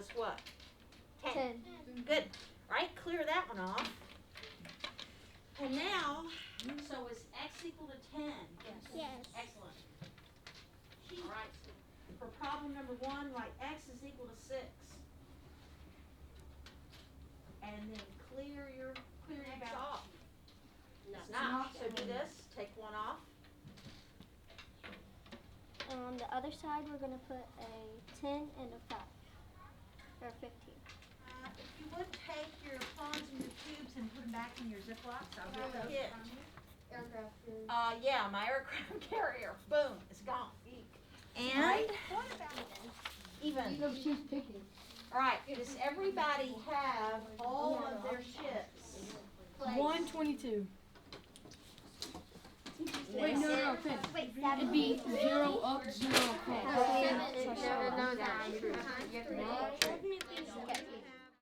was what? 10. 10. Good. All right, clear that one off. And now, so is x equal to 10? Yes. Excellent. All right. For problem number 1, write x is equal to 6. And then clear your x off. It's not. So do this. Take one off. And on the other side, we're going to put a 10 and a 5. Or 15. If you would take your pawns and your cubes and put them back in your Ziplocs, I'll get those Yeah. from you. Yeah, my aircraft carrier. Boom, it's gone. Eek. And Right? what about Even. She's picking. All right, does everybody have all of their chips? 122. Wait, Next. no, finish. Wait, It'd be 0 up, 0 across. No, no, no.